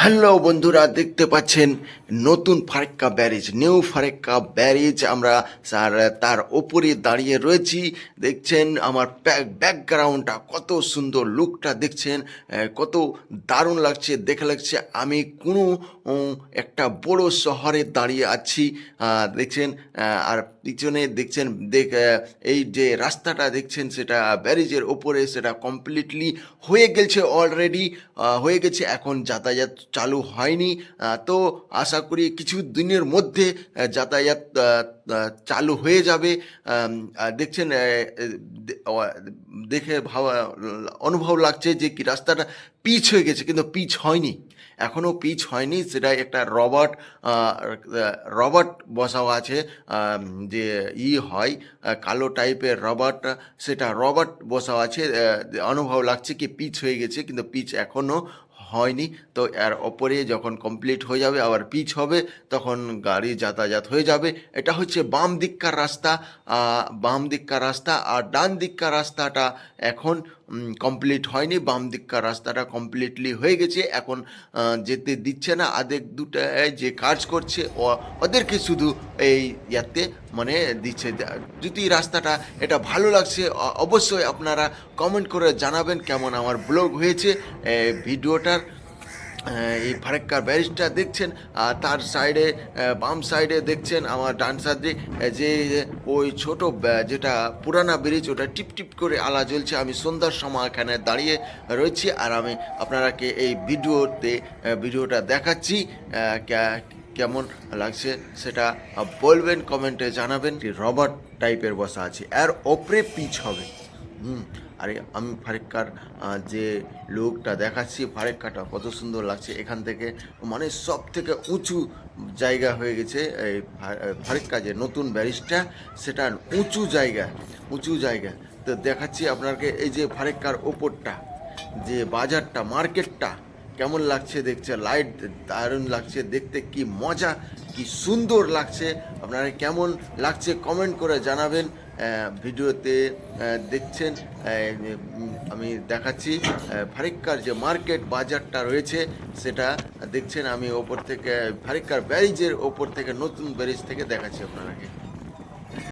Hello বন্ধুরা, দেখতে পাচ্ছেন নতুন Farakka barrage, new Farakka barrage. আমরা স্যার তার ওপরে দাঁড়িয়ে রয়েছি। দেখছেন আমার ব্যাকগ্রাউন্ডটা কত সুন্দর, লুকটা দেখছেন কত দারুণ লাগছে, দেখে লাগছে আমি কোনো একটা বড় শহরে দাঁড়িয়ে আছি। দেখছেন আর পিছনে দেখছেন এই যে রাস্তাটা দেখছেন সেটা ব্যারেজের ওপরে, সেটা কমপ্লিটলি হয়ে গেছে, অলরেডি হয়ে গেছে, এখন যাতায়াত চালু হয়নি। তো আশা করি কিছু দিনের মধ্যে যাতায়াত চালু হয়ে যাবে। দেখছেন দেখে অনুভব লাগছে যে কি রাস্তাটা পিচ হয়ে গেছে, কিন্তু পিচ হয়নি, এখনও পিচ হয়নি। সেটা একটা রবার্ট বসাও আছে, যে হয় কালো টাইপের রবার্ট, সেটা রবার্ট বসাও আছে। অনুভব লাগছে কি পিচ হয়ে গেছে, কিন্তু পিচ এখনও হয়নি। তো এর ওপরে যখন কমপ্লিট হয়ে যাবে আবার পিচ হবে, তখন গাড়ি যাতায়াত হয়ে যাবে। এটা হচ্ছে বাম দিককার রাস্তা, বাম দিককার রাস্তা। আর ডান দিককার রাস্তাটা এখন কমপ্লিট হয়নি, বাম দিককার রাস্তাটা কমপ্লিটলি হয়ে গেছে। এখন যেতে দিচ্ছে না, আধেক দুটায় যে কাজ করছে ওদেরকে শুধু এই ইয়াতে মানে দিচ্ছে। যদি রাস্তাটা এটা ভালো লাগছে, অবশ্যই আপনারা কমেন্ট করে জানাবেন কেমন আমার ব্লগ হয়েছে ভিডিওটার। এই ফারাক্কার ব্যারিজটা দেখছেন, আর তার সাইডে বাম সাইডে দেখছেন আমার ডান সাইডে যে ওই ছোট যেটা পুরানা ব্রিজ, ওটা টিপ টিপ করে আলা জ্বলছে। আমি সন্ধ্যার সময় এখানে দাঁড়িয়ে রয়েছি, আর আমি আপনারাকে এই ভিডিওটা দেখাচ্ছি। কেমন লাগছে সেটা বলবেন, কমেন্টে জানাবেন। রবার্ট টাইপের বসা আছে, এর ওপরে পিচ হবে। আরে আমি ফারাক্কার যে লোকটা দেখাচ্ছি, ফারাক্কাটা কত সুন্দর লাগছে এখান থেকে, মানে সব থেকে উঁচু জায়গা হয়ে গেছে এই ফারাক্কা যে নতুন ব্যারিজটা, সেটা উঁচু জায়গা। তো দেখাচ্ছি আপনাকে এই যে ফারাক্কার ওপরটা, যে বাজারটা, মার্কেটটা কেমন লাগছে দেখছে, লাইট দারুণ লাগছে দেখতে, কি মজা, কি সুন্দর লাগছে। আপনারা কেমন লাগছে কমেন্ট করে জানাবেন। ভিডিওতে দেখছেন আমি দেখাচ্ছি ফারাক্কার যে মার্কেট বাজারটা রয়েছে, সেটা দেখছেন আমি ওপর থেকে, ফারাক্কার ব্যারিজের ওপর থেকে, নতুন ব্যারিজ থেকে দেখাচ্ছি আপনারাকে।